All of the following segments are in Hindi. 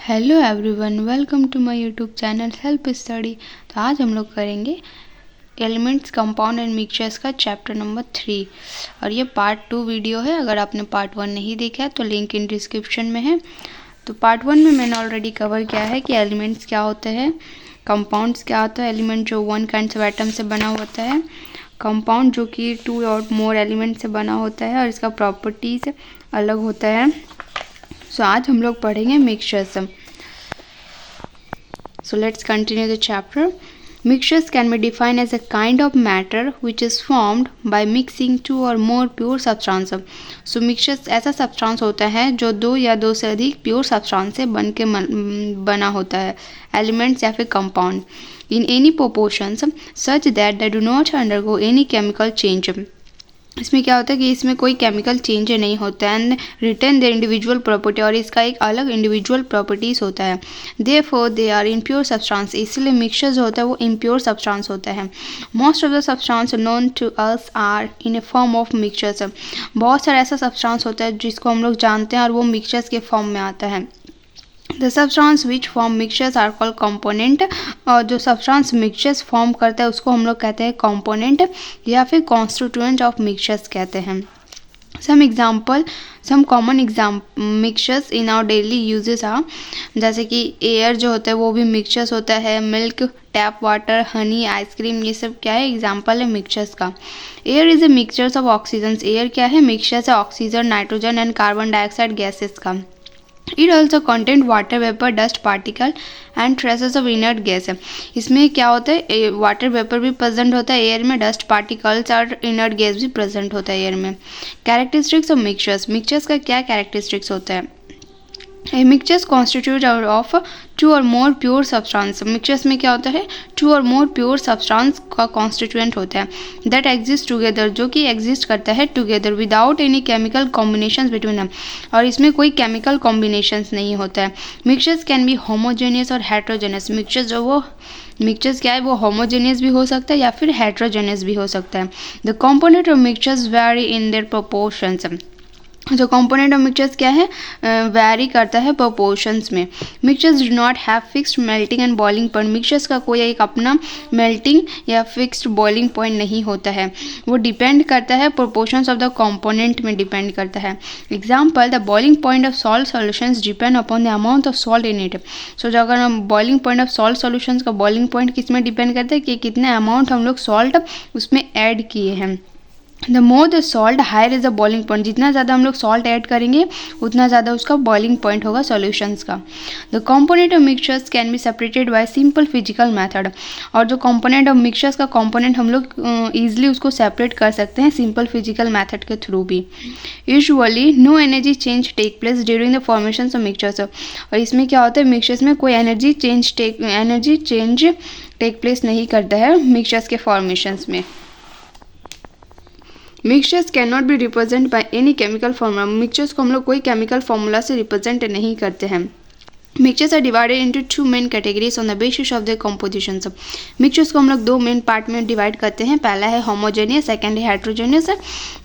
Hello everyone, welcome to my YouTube channel help study. तो आज हम लोग करेंगे एलिमेंट्स, कंपाउंड एंड मिक्सचर्स का चैप्टर नंबर 3 और ये पार्ट 2 वीडियो है। अगर आपने पार्ट 1 नहीं देखा है तो लिंक इन डिस्क्रिप्शन में है। तो पार्ट 1 में मैंने ऑलरेडी कवर किया है कि एलिमेंट्स क्या होते हैं, कंपाउंड्स क्या होता है। एलिमेंट जो 1 काइंड ऑफ एटम से बना होता है, कंपाउंड जो कि 2 और मोर एलिमेंट से बना होता है और इसका प्रॉपर्टीज़ अलग होता है। सो आज हम लोग पढ़ेंगे mixtures. So let's continue the chapter. Mixtures can be defined as a kind of matter which is formed by mixing two or more pure substances. So mixtures ऐसा substance होता है जो दो या दो से अधिक pure substance से बना होता है, elements या फिर compound in any proportions such that they do not undergo any chemical change. इसमें क्या होता है कि इसमें कोई केमिकल चेंज नहीं होता है and retain their individual property, और इसका एक अलग इंडिविजुअल प्रॉपर्टीज होता है। Therefore they are impure substance, इसलिए मिक्सचर जो होता है वो इम्प्योर सब्सटेंस होता है। Most of the substance known to us are in a form of mixtures. बहुत सारा ऐसा सब्सटेंस होता है जिसको हम लोग जानते हैं और वो मिक्सचर्स के फॉर्म में आता है। The substance which form mixtures are called component, और जो substance mixtures form करता है उसको हम लोग कहते हैं component या फिर constituent of mixtures कहते हैं। some common mixtures in our daily uses are, जैसे कि air जो होता है वो भी mixtures होता है, milk, tap water, Honey, ice cream, ये सब क्या है, एग्जाम्पल है मिक्सचर्स का। Air is a mixtures of oxygen, air क्या है, मिक्सचर्स है oxygen, nitrogen and carbon dioxide gases का। It also contain water vapor, dust particle and traces of inert gas है। इसमें क्या होता है, वाटर वेपर भी प्रेजेंट होता है एयर में, डस्ट पार्टिकल्स और इनर्ट गैस भी प्रेजेंट होता है एयर में। कैरेक्टरिस्टिक्स ऑफ मिक्सचर्स, मिक्सचर्स का क्या कैरेक्टरिस्टिक्स होता है। A mixtures constitute of two or more pure substance, mixtures में क्या होता है, टू और मोर प्योर सब्सटेंस का कॉन्स्टिट्यूएंट होता है, दैट एग्जिस्ट टुगेदर, जो कि एग्जिस्ट करता है together without any chemical combinations between them, और इसमें कोई केमिकल कॉम्बिनेशंस नहीं होता है। मिक्सचर्स कैन बी होमोजेनियस और हेट्रोजेनियस, मिक्सचर्स क्या है, वो होमोजेनियस भी हो सकता है या फिर हेट्रोजेनियस भी हो सकता है। The component of mixtures very in their proportions, जो कंपोनेंट ऑफ मिक्सचर्स क्या है, वैरी करता है प्रोपोर्शंस में। Mixtures do not have fixed melting and boiling point, mixtures का कोई एक अपना मेल्टिंग या फिक्स्ड बॉइलिंग पॉइंट नहीं होता है, वो डिपेंड करता है प्रोपोर्शंस ऑफ द कंपोनेंट में डिपेंड करता है। Example, the boiling point of salt solutions depend upon the amount of salt in it. So जो अगर हम boiling point of salt solutions का बॉइलिंग पॉइंट किस में डिपेंड करता है कि कितने अमाउंट हम लोग सॉल्ट उसमें ऐड किए हैं। The more the salt higher is the boiling point, जितना ज़्यादा हम लोग सॉल्ट ऐड करेंगे उतना ज़्यादा उसका बॉइलिंग पॉइंट होगा सॉल्यूशंस का। The component of mixtures can be separated by simple physical method, और जो कंपोनेंट ऑफ मिक्सचर्स का कंपोनेंट हम लोग ईजिली उसको सेपरेट कर सकते हैं सिंपल फिजिकल मेथड के थ्रू भी। Usually no energy change take place during the formation of mixtures, और इसमें क्या होता है, मिक्सचर्स में कोई एनर्जी चेंज टेक प्लेस नहीं करता है मिक्सचर्स के फॉर्मेशंस में। Mixtures can not B represent by any chemical formula, mixtures को हम लोग कोई केमिकल फॉर्मूला से रिप्रेजेंट नहीं करते हैं। Mixtures are divided into two main categories on the basis of the composition. Mixtures को हम लोग दो मेन पार्ट में डिवाइड करते हैं, पहला है होमोजेनियस, सेकंड है हेट्रोजेनियस।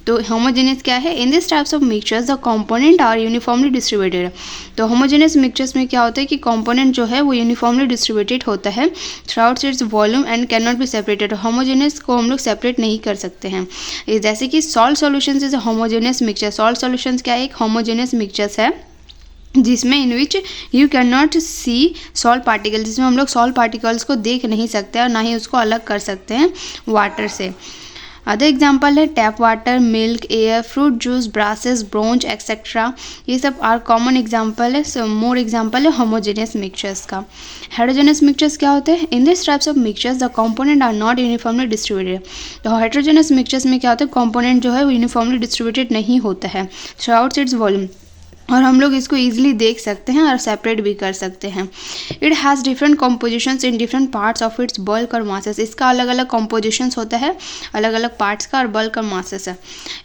तो होमोजेनियस क्या है, in this types of mixtures the component are uniformly distributed. तो होमोजेनियस मिक्सचर्स में क्या होता है कि कंपोनेंट जो है वो यूनिफॉर्मली डिस्ट्रीब्यूटेड होता है through out its volume and can not be separated. Homogeneous को हम लोग सेपरेट नहीं कर सकते हैं। जैसे कि salt solutions is a homogeneous mixture, salt solutions क्या है, एक होमोजेनियस मिक्सचर्स है जिसमें in which you can not see salt particle, जिसमें हम लोग सॉल्ट पार्टिकल्स को देख नहीं सकते और ना ही उसको अलग कर सकते हैं वाटर से। अदर एग्जाम्पल है tap water, milk, air, fruit juice, brasses, bronze etcetera, ये सब आर कॉमन एग्जाम्पल है। मोर एग्जाम्पल है होमोजेनियस मिक्सचर्स का। हेट्रोजेनियस मिक्सचर्स क्या होते हैं, in this types of mixtures the component are not uniformly distributed. तो हेट्रोजेनियस मिक्सचर्स में क्या होता है, कंपोनेंट जो है वो यूनिफॉर्मली डिस्ट्रीब्यूटेड नहीं होता है थ्रू आउट इट्स वॉल्यूम, और हम लोग इसको ईजिली देख सकते हैं और सेपरेट भी कर सकते हैं। It has different compositions in different parts of its bulk और मासेस, इसका अलग अलग कॉम्पोजिशंस होता है अलग अलग पार्ट्स का और बल्क और मासेस है।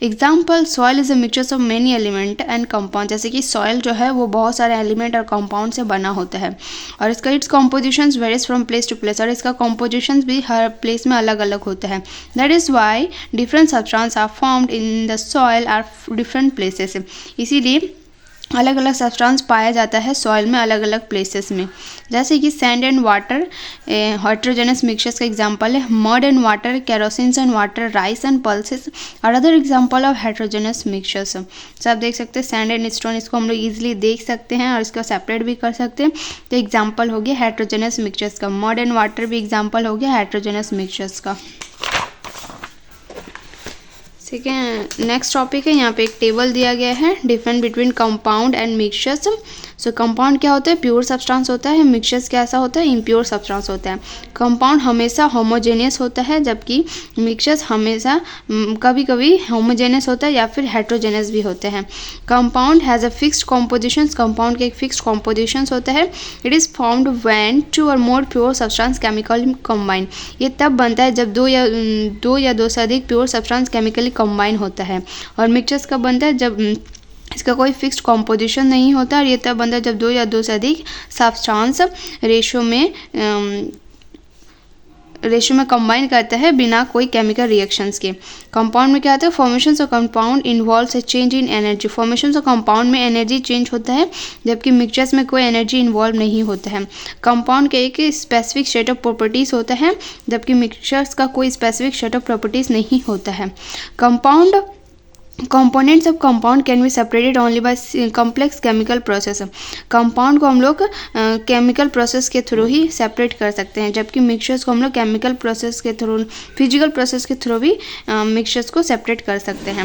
Example, soil is a mixtures of many element and compound, जैसे कि सॉइल जो है वो बहुत सारे एलिमेंट और कंपाउंड से बना होता है और इसका its compositions varies from place to place, और इसका कॉम्पोजिशंस भी हर प्लेस में अलग अलग होता है। That is why different substance are formed in the soil are different places, इसीलिए अलग अलग सब्सटेंस पाया जाता है सॉइल में अलग अलग प्लेसेस में, जैसे कि sand and water heterogeneous mixtures का एग्जांपल है, mud and water, kerosenes and water, rice and pulses और other example of heterogeneous mixtures. तो आप देख सकते हैं सैंड एंड स्टोन, इसको हम लोग ईजिली देख सकते हैं और इसको सेपरेट भी कर सकते हैं। तो एग्जाम्पल हो गया हेट्रोजेनस मिक्सचर्स का। मड एंड वाटर भी एग्जाम्पल हो गया हेट्रोजेनस मिक्सचर्स का। ठीक है, नेक्स्ट टॉपिक है, यहाँ पे एक टेबल दिया गया है, difference between compound and mixtures. So compound क्या होता है, प्योर सब्सटेंस होता है, मिक्सचर्स कैसा होता है, इम्प्योर सब्सटेंस होता है। कंपाउंड हमेशा होमोजेनियस होता है, जबकि मिक्सचर्स हमेशा कभी कभी होमोजेनियस होता है या फिर हेट्रोजेनियस भी होते हैं। Compound has a fixed composition, compound के एक फिक्स्ड कॉम्पोजिशन होता है। इट इज़ फॉर्म्ड व्हेन 2 और मोर प्योर सब्सटेंस केमिकली कंबाइन। ये तब बनता है जब दो या दो से अधिक प्योर सब्सटेंस केमिकली कंबाइन होता है। और मिक्सचर्स कब बनता है, जब इसका कोई फिक्स्ड कॉम्पोजिशन नहीं होता, और ये तब बनता है जब 2 या 2 से अधिक सब्सटेंस रेशो में कंबाइन करता है बिना कोई केमिकल रिएक्शंस के। कंपाउंड में क्या होता है, formation of compound involves a change in energy. Formation of compound में एनर्जी चेंज होता है, जबकि मिक्सचर्स में कोई एनर्जी इन्वॉल्व नहीं होता है। कंपाउंड के एक स्पेसिफिक सेट ऑफ प्रॉपर्टीज होता है, जबकि मिक्सचर्स का कोई स्पेसिफिक सेट ऑफ प्रॉपर्टीज नहीं होता है। Compound components of compound can be separated only by complex chemical process. Compound को हम लोग केमिकल प्रोसेस के थ्रू ही सेपरेट कर सकते हैं, जबकि मिक्सचर्स को हम लोग केमिकल प्रोसेस के थ्रू, फिजिकल प्रोसेस के थ्रू भी मिक्सचर्स को सेपरेट कर सकते हैं।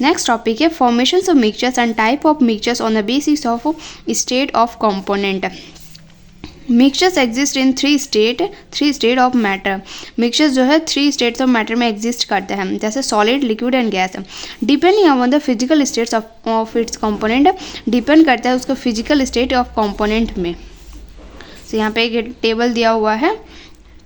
नेक्स्ट टॉपिक है formations of mixtures and type of mixtures on the basis of state of component. Mixtures exist in three state of matter. Mixtures जो है 3 स्टेट्स ऑफ मैटर में एग्जिस्ट करते हैं, जैसे solid, liquid and gas. Depending on the physical states of its component, depend करता है उसका फिजिकल स्टेट ऑफ कंपोनेंट में। तो यहाँ पे एक टेबल दिया हुआ है,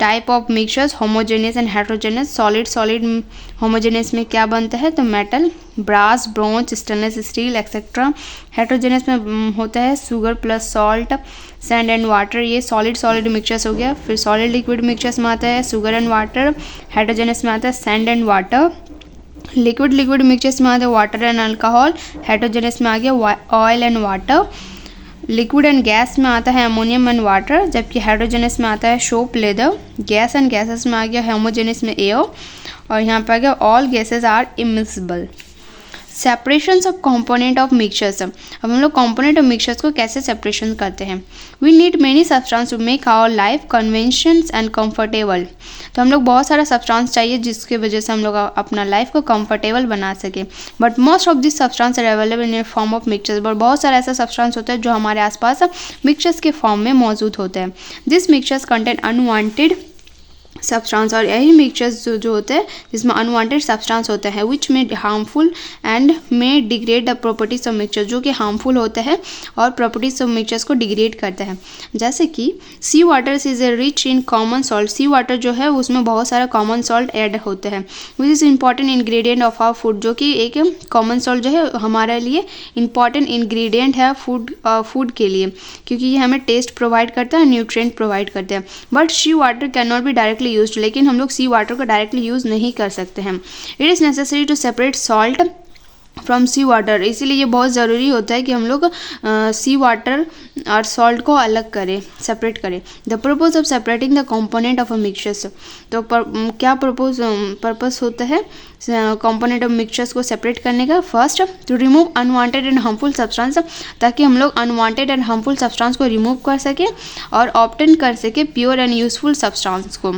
type of mixtures, homogeneous and heterogeneous. Solid homogeneous में क्या बनता है, तो metal, brass, bronze, stainless steel etcetera. Heterogeneous में होता है sugar plus salt, sand and water. ये सॉलिड मिक्सचर्स हो गया। फिर सॉलिड लिक्विड मिक्सचर्स में आता है शुगर एंड वाटर। हेट्रोजेनियस में आता है sand and water. Liquid mixtures में आता है वाटर एंड अल्कोहल। हेट्रोजेनियस में आ गया oil and water. Liquid and gas में आता है अमोनियम एंड वाटर, जबकि हाइड्रोजनस में आता है soap, leather. Gas and gases में आ गया होमोजेनस में एयर, और यहाँ पर आ गया all gases are immiscible. Separations of component of mixtures. अब हम लोग कंपोनेंट ऑफ मिक्सचर्स को कैसे सेपरेशन करते हैं। We need many substance to make our life conventions and comfortable. तो हम लोग बहुत सारा सब्सटेंस चाहिए जिसकी वजह से हम लोग अपना लाइफ को कंफर्टेबल बना सके। But most of this substance are available in form of mixtures. But बहुत सारा ऐसा सब्सटेंस होता है जो हमारे आसपास मिक्सचर्स के फॉर्म में मौजूद होते हैं। This mixtures contain unwanted substance, और यही मिक्सचर्स जो होते हैं जिसमें अनवांटेड सब्सटेंस होते हैं विच में हार्मफुल एंड में degrade the properties of mixture, जो कि हार्मफुल होते हैं और प्रॉपर्टीज ऑफ मिक्सचर्स को डिग्रेड करते हैं। जैसे कि sea water is a rich in common salt. Sea water जो है उसमें बहुत सारा कॉमन सॉल्ट ऐड होते हैं which is important ingredient of our food, जो कि एक कॉमन सॉल्ट जो है हमारे लिए इंपॉर्टेंट इंग्रेडिएंट है फूड के लिए, क्योंकि ये हमें टेस्ट प्रोवाइड करता है, न्यूट्रिएंट प्रोवाइड करते हैं। But sea water can not be directly used, लेकिन हम लोग सी वाटर को डायरेक्टली यूज़ नहीं कर सकते हैं। It is necessary to separate salt from sea water. इसीलिए ये बहुत ज़रूरी होता है कि हम लोग सी वाटर और सॉल्ट को अलग करें, सेपरेट करें। The purpose of separating the component of a mixtures. तो क्या पर्पज़ होता है कंपोनेंट ऑफ मिक्सचर्स को सेपरेट करने का। First, to remove unwanted and harmful substance, ताकि हम लोग अनवांटेड एंड हार्मफुल सब्सटेंस को रिमूव कर सकें और ऑब्टेन कर सके प्योर एंड यूजफुल सब्सटेंस को।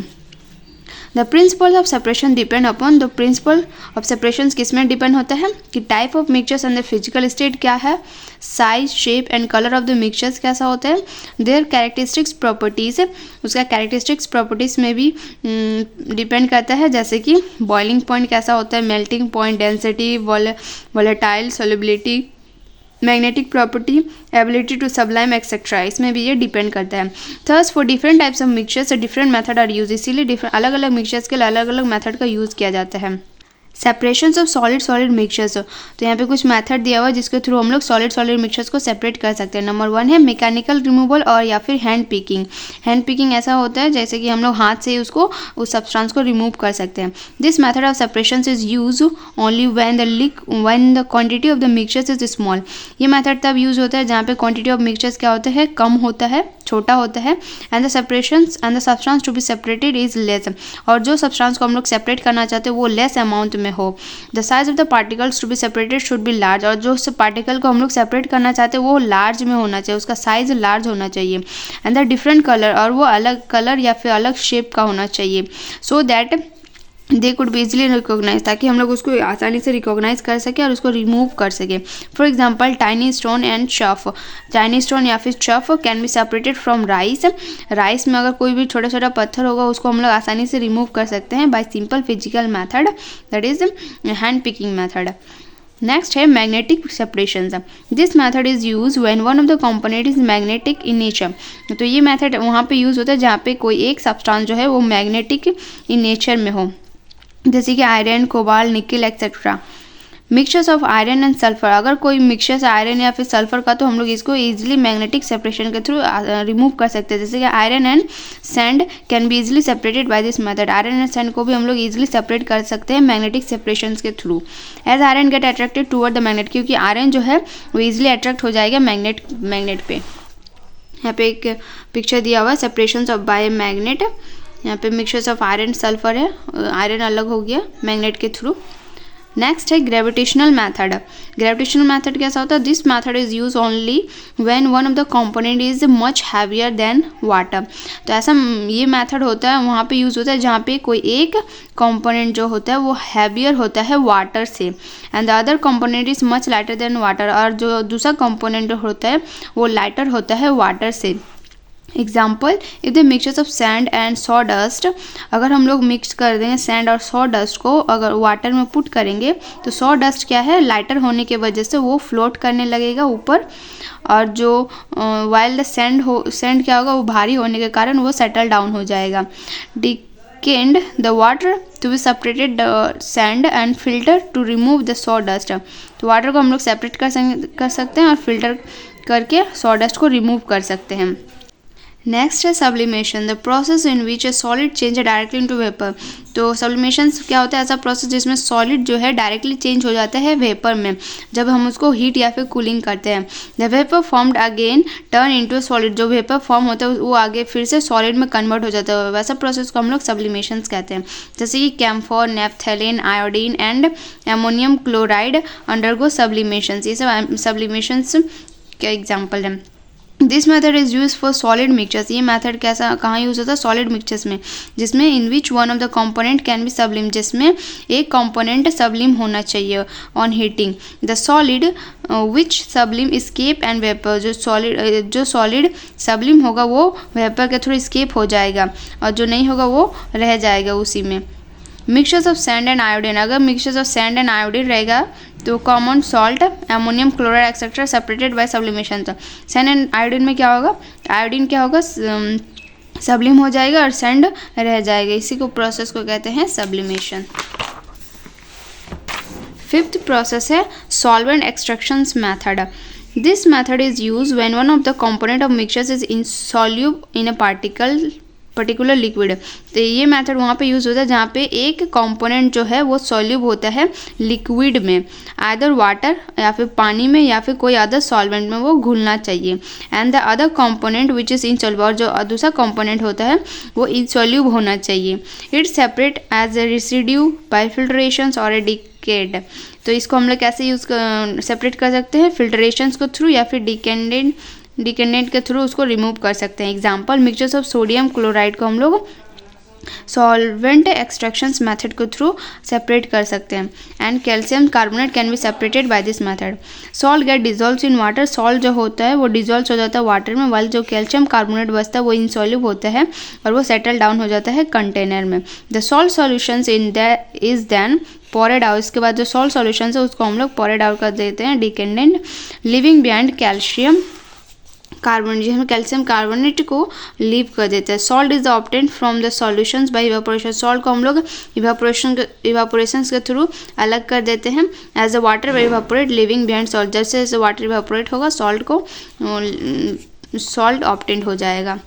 The principle of separation depend upon, the principle of separation किस में डिपेंड होता है कि type of mixtures and the physical state क्या है, size, shape and colour of the mixtures कैसा होता है, देयर कैरेक्टरिस्टिक्स प्रॉपर्टीज, उसका कैरेक्टरिस्टिक्स प्रॉपर्टीज में भी डिपेंड करता है, जैसे कि बॉइलिंग पॉइंट कैसा होता है, melting point, density, volatile, solubility, magnetic property, ability to sublime etcetera, इसमें भी ये डिपेंड करता है। Thus for different types of mixtures different method are use, इसीलिए अलग अलग मिक्सचर्स के लिए अलग अलग मेथड का यूज़ किया जाता है। Separation of solid solid mixtures. तो यहाँ पे कुछ मेथड दिया हुआ है जिसके थ्रू हम लोग सॉलिड सॉलिड मिक्सचर्स को सेपरेट कर सकते हैं। नंबर 1 है मैकेनिकल रिमूवल और या फिर हैंड पिकिंग। हैंड पिकिंग ऐसा होता है जैसे कि हम लोग हाथ से उसको उस सब्सटेंस को रिमूव कर सकते हैं। This method of separation is use only when the quantity of the mixtures is small. ये मेथड तब यूज होता है जहाँ पे क्वांटिटी ऑफ मिक्सचर्स क्या होता है, कम होता है, छोटा होता है, and the separations and the substance to be separated is less. और जो सब्सटेंस को हम लोग सेपरेट करना चाहते हैं वो लेस अमाउंट में हो। The size of the particles to be separated should be large. और जो पार्टिकल को हम लोग सेपरेट करना चाहते हैं वो लार्ज में होना चाहिए, उसका साइज लार्ज होना चाहिए। एंड द डिफरेंट कलर, और वो अलग कलर या फिर अलग शेप का होना चाहिए, so that they could be easily recognise, ताकि हम लोग उसको आसानी से रिकॉग्नाइज कर सके और उसको रिमूव कर सके। For example tiny stone and chaff. Tiny stone या फिर chaff can be separated from rice. Rice में अगर कोई भी छोटा छोटा पत्थर होगा उसको हम लोग आसानी से रिमूव कर सकते हैं by simple physical method, that is hand picking method. Next है magnetic separation. This method is use when one of the component is magnetic in nature. तो ये मैथड वहाँ पे यूज होता है जहाँ पे कोई एक सब्सटेंस जो है वो मैग्नेटिक इन नेचर में हो, जैसे कि आयरन, कोबाल्ट, निकल etcetera. Mixtures of iron and sulphur. अगर कोई मिक्सचर्स आयरन या फिर सल्फर का तो हम लोग इसको इजीली मैग्नेटिक सेपरेशन के थ्रू रिमूव कर सकते हैं। जैसे कि iron and sand can be easily separated by this method. Iron and sand को भी हम लोग इजीली सेपरेट कर सकते हैं मैग्नेटिक सेपरेशन के through. As iron get attracted toward the magnet, क्योंकि आयरन जो है वो इजिली अट्रैक्ट हो जाएगा मैग्नेट पे। यहाँ पे एक पिक्चर दिया हुआ है सेपरेशन ऑफ बाय मैग्नेट। यहाँ पे मिक्सचर्स ऑफ आयरन सल्फर है, आयरन अलग हो गया मैग्नेट के थ्रू। नेक्स्ट है ग्रेविटेशनल मैथड। ग्रेविटेशनल मैथड कैसा होता है? This method is use only when one of the component is much heavier than water. तो ऐसा ये मैथड होता है, वहाँ पे यूज होता है जहाँ पे कोई एक कंपोनेंट जो होता है वो हैवियर होता है वाटर से, and the other component is much lighter than water. और जो दूसरा कंपोनेंट होता है वो लाइटर होता है वाटर से। Example, if the mixtures of sand and saw dust. अगर हम लोग मिक्स कर देंगे सैंड और सॉ डस्ट को, अगर वाटर में पुट करेंगे तो सॉ डस्ट क्या है, लाइटर होने की वजह से वो फ्लोट करने लगेगा ऊपर, और जो वाइल द सैंड क्या होगा, वो भारी होने के कारण वो सेटल डाउन हो जाएगा। Decant the water to be separated the sand and filter to remove the sawdust. तो वाटर को हम लोग सेपरेट कर सकते हैं और फिल्टर करके सॉ डस्ट को रिमूव कर सकते हैं। नेक्स्ट है sublimation, the process in which A solid change directly into vapour. तो सब्लिमेशन क्या होता है? ऐसा प्रोसेस जिसमें सॉलिड जो है डायरेक्टली चेंज हो जाता है वेपर में, जब हम उसको हीट या फिर कूलिंग करते हैं। The vapour formed again turn into solid. जो वेपर फॉर्म होता है वो आगे फिर से सॉलिड में कन्वर्ट हो जाता है, वैसा प्रोसेस को हम लोग सब्लिमेशन कहते हैं। जैसे कि camphor, naphthalene, iodine and ammonium chloride undergo sublimation. ये सब सब्लिमेशन के एग्जाम्पल हैं। This method is use for solid mixtures. ये मेथड कैसा कहाँ यूज होता है? सॉलिड मिक्सचर्स में, जिसमें in which one of the component can be sublime, जिसमें एक कंपोनेंट सब्लिम होना चाहिए on heating. The solid which sublime escape and vapour. जो सॉलिड सब्लिम होगा वो वेपर के थ्रू स्केप हो जाएगा, और जो नहीं होगा वो रह जाएगा उसी में। Mixtures of sand and iodine. अगर mixtures of sand and iodine रहेगा तो common salt, ammonium chloride etcetera separated by sublimation. तो सैंड एंड आयोडीन में क्या होगा? आयोडीन क्या होगा? सब्लिम हो जाएगा और सैंड रह जाएगा। इसी को प्रोसेस को कहते हैं सब्लिमेशन। फिफ्थ प्रोसेस है solvent extraction method. This method is use when one of the component of mixtures is insoluble in a particular liquid. तो ये मेथड वहाँ पे यूज़ होता है जहाँ पे एक कंपोनेंट जो है वो सॉल्यूब होता है लिक्विड में, आइदर वाटर या फिर पानी में या फिर कोई अदर सॉल्वेंट में वो घुलना चाहिए। And the other component which is insoluble, और जो दूसरा कंपोनेंट होता है वो इनसॉल्यूब होना चाहिए। Its separate as a residue by filtration और ए डिकेड। तो इसको हम लोग कैसे सेपरेट कर सकते हैं? फिल्ट्रेशन के थ्रू या फिर डिकेंडेंट के थ्रू उसको रिमूव कर सकते हैं। Example, mixtures of sodium chloride को हम लोग सॉल्वेंट एक्सट्रैक्शन मेथड के थ्रू सेपरेट कर सकते हैं। And calcium carbonate can be separated by this method. Salt get dissolve in water. Salt जो होता है वो डिजोल्व हो जाता है वाटर में, वाल जो कैल्शियम कार्बोनेट बचता है वो इनसॉल्यूबल होता है और वो सेटल डाउन हो जाता है कंटेनर में। The salt solutions in that is then poured out. इसके बाद जो सॉल्ट सॉल्यूशन है उसको हम लोग पोरेड आउट कर देते हैं। Decanted leaving behind calcium carbon जो हम कैल्शियम कार्बोनेट को लीव कर देते हैं। Salt is obtained from the solutions by evaporation. Salt को हम लोग इवापोरेशंस के थ्रू अलग कर देते हैं। As the water evaporate leaving behind salt, जैसे जैसे वाटर इवापोरेट होगा सॉल्ट को सॉल्ट ऑब्टेन्ड हो जाएगा।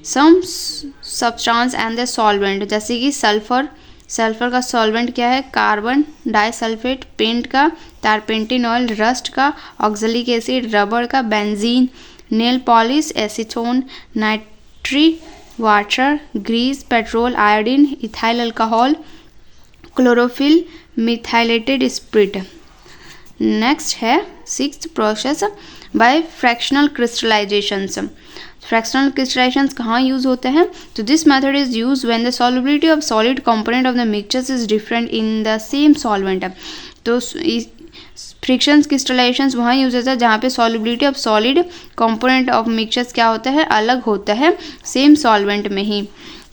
Some substance and the solvent, जैसे कि सल्फर, सल्फर का सॉल्वेंट क्या है, कार्बन डाइसल्फेट, पेंट का टारपेंटिन ऑयल, रस्ट का ऑक्जेलिक एसिड, रबर का benzene, nail polish acetone, nitric water, grease petrol, iodine, ethyl alcohol, chlorophyll methylated spirit. Next है 6th process by fractional crystallisations. Fractional crystallisations कहाँ यूज होते हैं? तो this method is use when the solubility of solid component of the mixtures is different in the same solvent. तो फ्रिक्शन क्रिस्टलाइजेशंस वहाँ यूज होता है जहाँ पे solubility of solid component of mixtures क्या होता है, अलग होता है सेम सॉल्वेंट में ही।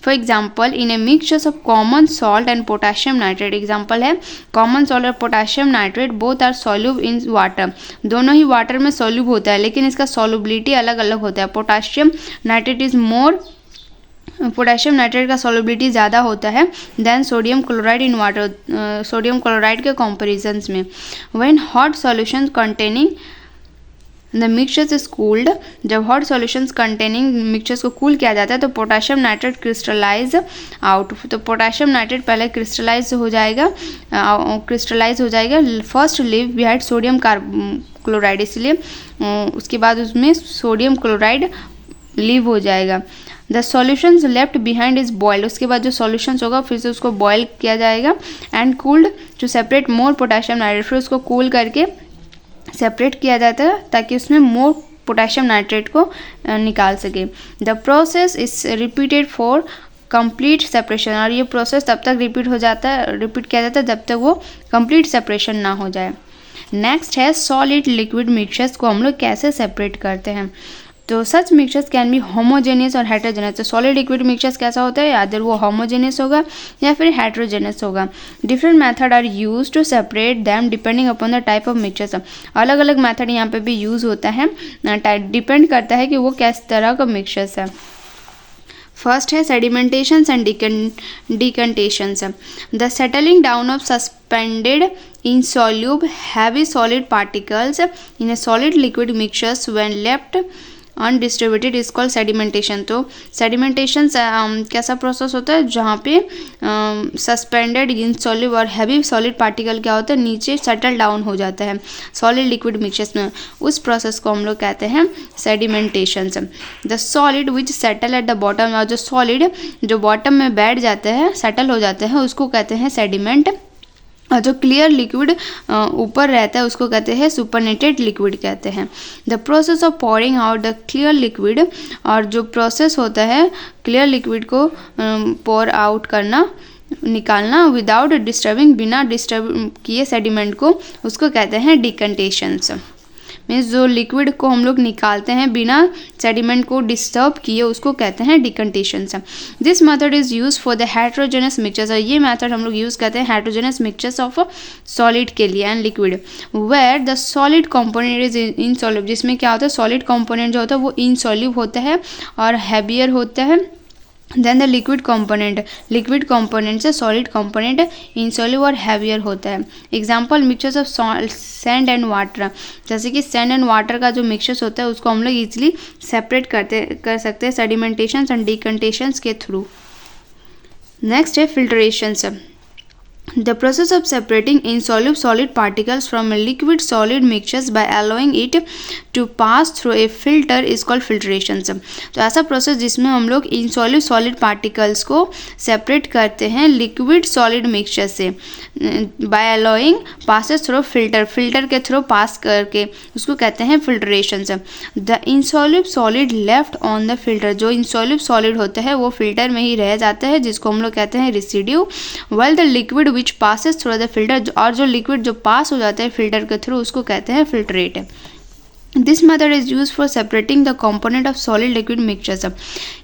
For example in a mixtures of common salt and potassium nitrate, example है कॉमन सॉल्ट और potassium nitrate both are soluble in water, दोनों ही वाटर में सॉल्यूब होता है लेकिन इसका सॉल्युबिलिटी अलग अलग होता है। Potassium nitrate is more, potassium nitrate का सॉल्युबिलिटी ज़्यादा होता है than sodium chloride in water, sodium chloride के कंपेरिजन्स में। When hot solution containing the mixtures is cooled, जब हॉट सॉल्यूशंस कंटेनिंग मिक्सचर्स को कूल किया जाता है तो पोटाशियम नाइट्रेट क्रिस्टलाइज आउट। तो पोटाशियम नाइट्रेट पहले क्रिस्टलाइज हो जाएगा, first leave behind sodium chloride, इसलिए उसके बाद उसमें सोडियम क्लोराइड लीव हो जाएगा। The solutions left behind is boiled, उसके बाद जो सॉल्यूशंस होगा फिर से उसको बॉयल किया जाएगा and cooled to separate more potassium nitrate, फिर उसको कूल करके सेपरेट किया जाता है ताकि उसमें मोर पोटाशियम नाइट्रेट को निकाल सके। The process is repeated for complete separation, और ये प्रोसेस तब तक रिपीट किया जाता है जब तक वो कंप्लीट सेपरेशन ना हो जाए। नेक्स्ट है सॉलिड लिक्विड मिक्सचर्स को हम लोग कैसे सेपरेट करते हैं। तो सच मिक्सचर्स कैन बी होमोजेनियस और हेट्रोजेनियस। तो सॉलिड लिक्विड मिक्सचर्स कैसा होता है, अदर वो होमोजेनियस होगा या फिर हेट्रोजेनियस होगा। Different method are use to separate them depending upon the type of mixtures. अलग अलग मेथड यहाँ पे भी यूज होता है, डिपेंड करता है कि वो किस तरह का मिक्सचर्स है। फर्स्ट है sedimentations and decantations. The settling down of suspended insoluble heavy solid particles in a solid liquid mixtures when left undistributed is called sedimentation. तो सेडिमेंटेशन कैसा प्रोसेस होता है जहाँ पे सस्पेंडेड इनसॉल्युबल और हैवी सॉलिड पार्टिकल क्या होता है, नीचे सेटल डाउन हो जाता है सॉलिड लिक्विड मिक्सचर्स में, उस प्रोसेस को हम लोग कहते हैं sedimentation. The solid which settle at the bottom, और जो सॉलिड जो बॉटम में बैठ जाते हैं सेटल हो जाते हैं उसको कहते हैं सेडिमेंट, और जो क्लियर लिक्विड ऊपर रहता है उसको कहते हैं सुपरनेटेड लिक्विड कहते हैं। The process of pouring out the clear liquid, और जो प्रोसेस होता है क्लियर लिक्विड को पोर आउट करना, निकालना विदाउट डिस्टर्बिंग, बिना डिस्टर्ब किए सेडिमेंट को, उसको कहते हैं डिकंटेशंस। मीन्स जो लिक्विड को हम लोग निकालते हैं बिना सेडिमेंट को डिस्टर्ब किए उसको कहते हैं decantations. This method is use for the heterogeneous mixtures, और ये मेथड हम लोग यूज करते हैं हेट्रोजेनस मिक्सचर्स ऑफ सॉलिड के लिए and liquid, where the solid component is insoluble, जिसमें क्या होता है सॉलिड कंपोनेंट जो होता है वो इनसॉल्युबल होता है और हैवियर होता है देन द लिक्विड कंपोनेंट से सॉलिड कंपोनेंट इनसॉल्युबल और हैवियर होता है। Example mixtures of sand and water, जैसे कि सैंड एंड वाटर का जो मिक्सचर्स होता है उसको हम लोग इजीली सेपरेट कर सकते हैं सेडिमेंटेशन एंड डिकंटेशंस के थ्रू। नेक्स्ट है filtrations. The process of separating insoluble solid particles from a liquid solid mixtures by allowing it to pass through a filter is called filtration। तो ऐसा प्रोसेस जिसमें हम लोग insoluble solid particles को सेपरेट करते हैं लिक्विड सॉलिड मिक्सचर से by allowing passes through filter के थ्रू पास करके उसको कहते हैं filtration. The insoluble solid left on the filter, जो insoluble solid होता है वो फिल्टर में ही रह जाता है जिसको हम लोग कहते हैं residue, while the liquid which passes through the filter, और जो लिक्विड जो पास हो जाता है फिल्टर के थ्रू उसको कहते हैं filtrate. This method is use for separating the component of solid liquid mixtures.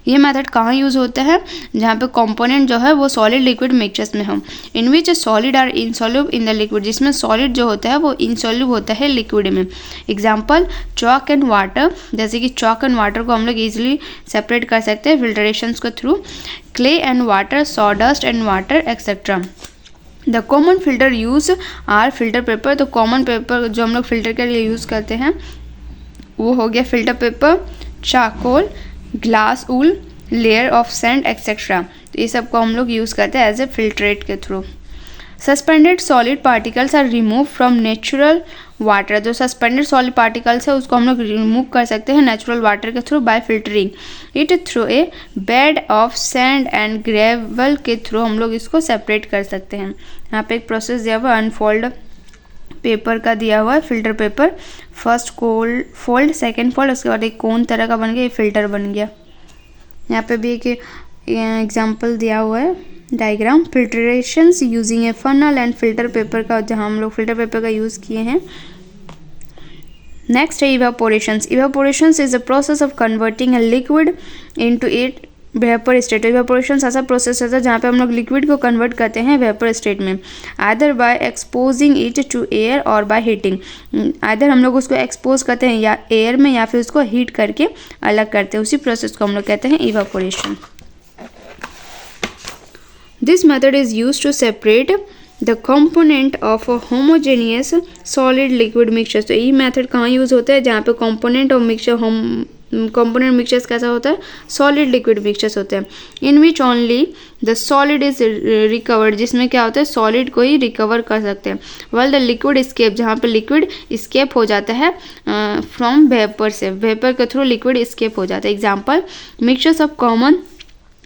ये मेथड कहाँ यूज़ होता है? जहाँ पे कॉम्पोनेंट जो है वो सॉलिड लिक्विड मिक्सचर्स में हो। In which solid are insoluble in the liquid, जिसमें सॉलिड जो होता है वो इनसॉल्यूबल होता है लिक्विड में। एग्जाम्पल चॉक एंड वाटर, जैसे कि चॉक एंड वाटर को हम लोग ईजिली सेपरेट कर सकते हैं फिल्ट्रेशंस को थ्रू। Clay and water, sawdust and water etcetera. The common filter use are filter paper. तो कॉमन पेपर जो हम लोग फिल्टर के लिए यूज़ करते हैं वो हो गया filter paper, charcoal, glass wool, layer of sand etcetera. तो ये सब को हम लोग यूज़ करते हैं एज ए फिल्ट्रेट के through. Suspended solid particles are remove from natural water. जो सस्पेंडेड सॉलिड पार्टिकल्स है उसको हम लोग रिमूव कर सकते हैं नेचुरल वाटर के through by filtering it through a bed of sand and gravel के थ्रू हम लोग इसको सेपरेट कर सकते हैं। यहाँ पे एक प्रोसेस दिया हुआ अनफोल्ड पेपर का दिया हुआ है, filter paper. First fold, second fold, उसके बाद एक कोन तरह का बन गया, ये फिल्टर बन गया। यहाँ पे भी एक एग्जांपल दिया हुआ है diagram. Filtrations using a funnel and filter paper का, जहाँ हम लोग फिल्टर पेपर का यूज़ किए हैं। नेक्स्ट है evaporations. Evaporations is a process of converting a liquid into it vapour state. Evaporation ऐसा प्रोसेस होता है जहाँ पे हम लोग लिक्विड को कन्वर्ट करते हैं वेपर स्टेट में, either by exposing it to air और बाय हीटिंग। आइदर हम लोग उसको एक्सपोज करते हैं या एयर में, या फिर उसको हीट करके अलग करते हैं। उसी प्रोसेस को हम लोग कहते हैं evaporation. This method is use to separate the component of homogeneous solid liquid mixture. तो ये मेथड कहाँ यूज़ होता है? जहाँ पे कॉम्पोनेंट और मिक्सचर कंपोनेंट मिक्सचर्स कैसा होता है? सॉलिड लिक्विड मिक्सचर्स होते हैं। In which only the solid is recovered, जिसमें क्या होता है सॉलिड को ही रिकवर कर सकते हैं। वेल द लिक्विड स्केप, जहाँ पे लिक्विड स्केप हो जाता है फ्रॉम वेपर से, वेपर के थ्रू लिक्विड स्केप हो जाता है। Example mixtures of common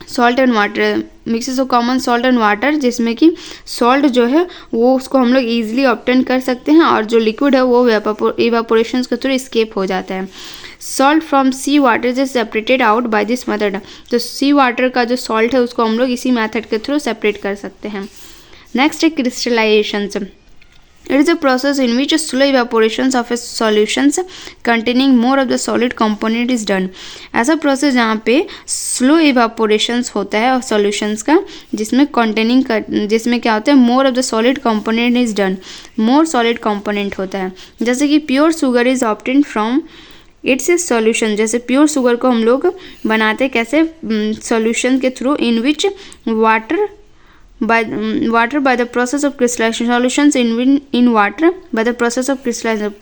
salt and water, mixes of common salt and water, जिसमें कि सॉल्ट जो है वो उसको हम लोग ईजिली ऑब्टेन कर सकते हैं और जो लिक्विड है वो इवेपोरेशन के थ्रू स्केप हो जाता है। Salt from sea water is separated out by this method. तो सी वाटर का जो सॉल्ट है उसको हम लोग इसी मेथड के थ्रू सेपरेट कर सकते हैं। नेक्स्ट है crystallisation. It is a process in which slow evaporations of a solutions containing more of the solid component is done. ऐसा प्रोसेस जहाँ पे स्लो इवापोरेशंस होता है और सॉल्यूशंस का, जिसमें जिसमें क्या होता है more of the solid component is done, more solid component होता है। जैसे कि pure sugar is obtained from it's a solution. जैसे प्योर शुगर को हम लोग बनाते कैसे? सॉल्यूशन के through in which water by the process of crystallization, solutions in water by the process of crystallization।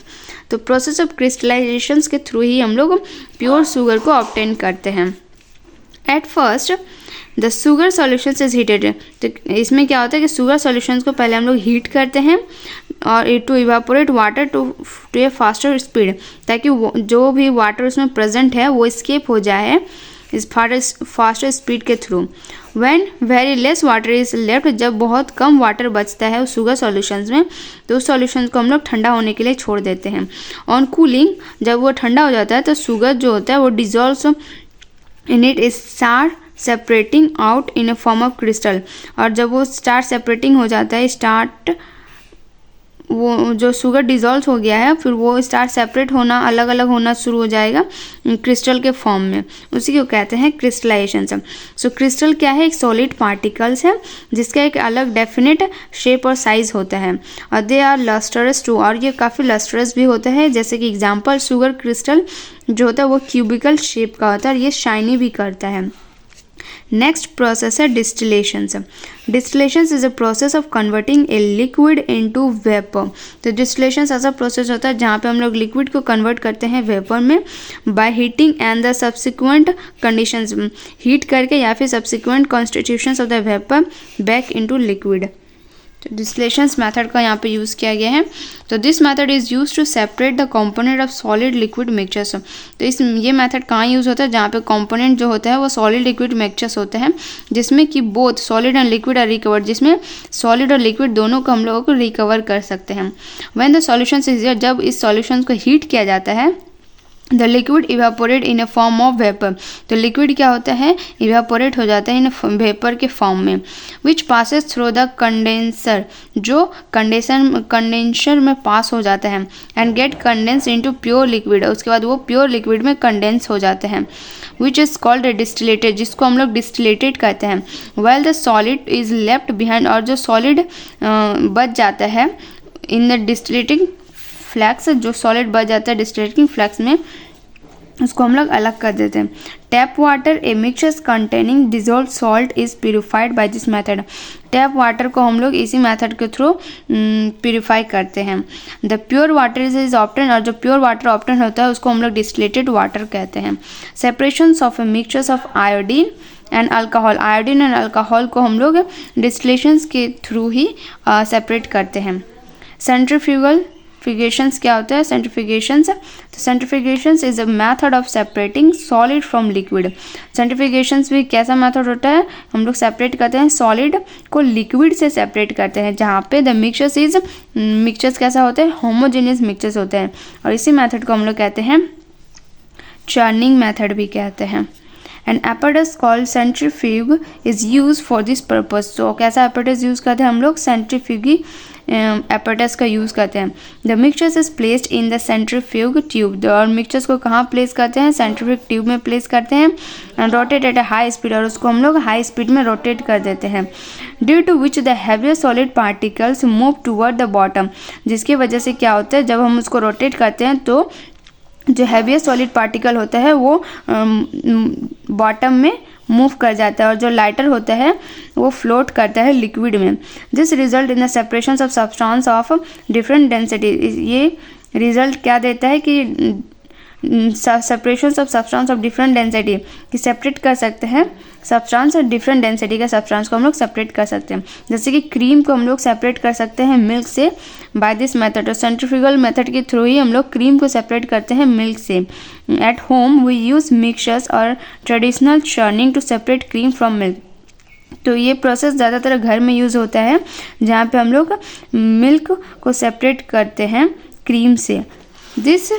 तो process of crystallizations के थ्रू ही हम लोग प्योर शुगर को ऑब्टेन करते हैं। At first the sugar solutions is heated. तो इसमें क्या होता है कि शुगर सॉल्यूशंस को पहले हम लोग हीट करते हैं और to evaporate water to a faster speed, ताकि जो भी वाटर उसमें प्रेजेंट है वो स्केप हो जाए इस फास्टर स्पीड के through. When very less water is left, जब बहुत कम वाटर बचता है उस शुगर सॉल्यूशंस में, तो उस सॉल्यूशंस को हम लोग ठंडा होने के लिए छोड़ देते हैं। ऑन कूलिंग, जब वो ठंडा हो जाता है तो शुगर जो होता है वो dissolve in it is start separating out in a form of crystal. और जब वो स्टार्ट सेपरेटिंग हो जाता है, वो जो शुगर डिजॉल्व हो गया है फिर वो स्टार्ट सेपरेट होना, अलग अलग होना शुरू हो जाएगा क्रिस्टल के फॉर्म में। उसी को कहते हैं क्रिस्टलाइजेशन। सो क्रिस्टल क्या है? एक सॉलिड पार्टिकल्स है जिसका एक अलग डेफिनेट शेप और साइज होता है और दे आर लस्टरस टू, और ये काफ़ी लस्टरस भी होता है। जैसे कि एग्जाम्पल शुगर क्रिस्टल जो होता है वो क्यूबिकल शेप का होता है और ये शाइनी भी करता है। नेक्स्ट प्रोसेस है distillations. Distillations is a process of converting a liquid into vapour. तो डिस्टिलेशंस ऐसा प्रोसेस होता है जहाँ पे हम लोग लिक्विड को कन्वर्ट करते हैं वेपर में by heating and the subsequent conditions, heat करके या फिर subsequent constitutions of the vapour back into liquid. तो डिस्टिलेशंस मेथड का यहाँ पे यूज़ किया गया है। तो this method is use to separate the component of solid liquid mixtures. तो ये मेथड कहाँ यूज़ होता है? जहाँ पे कंपोनेंट जो होता है वो सॉलिड लिक्विड मिक्सचर्स होते हैं, जिसमें कि both solid and liquid are recovered, जिसमें सॉलिड और लिक्विड दोनों को हम लोगों को रिकवर कर सकते हैं। व्हेन द सॉल्यूशन इज, जब इस सॉल्यूशन को हीट किया जाता है the liquid evaporate in a form of vapour, तो लिक्विड क्या होता है, इवेपोरेट हो जाता है इन वेपर के फॉर्म में, which passes through the condenser, जो कंडेंसर में पास हो जाता है, and get condense into pure liquid, उसके बाद वो प्योर लिक्विड में कंडेंस हो जाते हैं, विच इज़ कॉल्ड डिस्टिलेटेड, जिसको हम लोग डिस्टिलेटेड कहते हैं, well the solid is left behind, और जो सॉलिड बच जाता है इन द डिस्टिलेटिंग फ्लैक्स, जो सॉलिड बच जाता है डिस्टिलेटिंग फ्लैक्स में, उसको हम लोग अलग कर देते हैं। Tap water a mixture containing dissolve salt is purified bye this method, tap water को हम लोग इसी मेथड के थ्रू प्यूरिफाई करते हैं। The pure water is obtain, और जो प्योर वाटर ऑप्टेन होता है उसको हम लोग डिस्टिलेटेड वाटर कहते हैं। Separations of A mixtures of iodine and alcohol, iodine and alcohol को हम लोग डिस्टिलेशंस के थ्रू ही सेपरेट करते हैं। सेंट्रीफ्यूगेशंस क्या होता है, सेंट्रीफ्यूगेशंस, तो centrifugations is a method of separating solid from liquid, centrifugations भी कैसा मेथड होता है, हम लोग सेपरेट करते हैं सॉलिड को लिक्विड से सेपरेट करते हैं, जहाँ पे द मिक्सचर्स कैसा होता है, होमोजेनियस मिक्सचर्स होते हैं, और इसी मेथड को हम लोग कहते हैं चर्निंग मेथड भी कहते हैं। And apparatus called centrifuge is used for this purpose, तो कैसा apparatus यूज़ करते हैं हम लोग, सेंट्रीफ्यूगी apparatus का यूज़ करते हैं। The mixtures is placed in the centrifuge tube, और मिक्सचर्स को कहाँ प्लेस करते हैं, सेंट्रीफ्यूग ट्यूब में प्लेस करते हैं, and rotate at a high speed, और उसको हम लोग हाई स्पीड में रोटेट कर देते हैं। Due to which the heavier solid particles move toward the bottom, जिसकी वजह से क्या होता है, जब हम उसको रोटेट करते हैं तो जो हैवियर सॉलिड पार्टिकल होता है वो बॉटम में मूव कर जाता है, और जो लाइटर होता है वो फ्लोट करता है लिक्विड में। This result in the separation of substance of different density, ये रिजल्ट क्या देता है कि separation of substance of different density, कि सेपरेट कर सकते हैं सब्सटेंस और डिफरेंट डेंसिटी का सब्सटेंस को हम लोग सेपरेट कर सकते हैं। जैसे कि क्रीम को हम लोग सेपरेट कर सकते हैं मिल्क से बाय दिस मेथड, और सेंट्रीफ्यूगल मेथड के थ्रू ही हम लोग क्रीम को सेपरेट करते हैं मिल्क से। At home we use mixtures और traditional churning to separate cream from milk, तो ये प्रोसेस ज़्यादातर घर में यूज़ होता है, जहाँ पे हम लोग मिल्क को सेपरेट करते हैं क्रीम से। This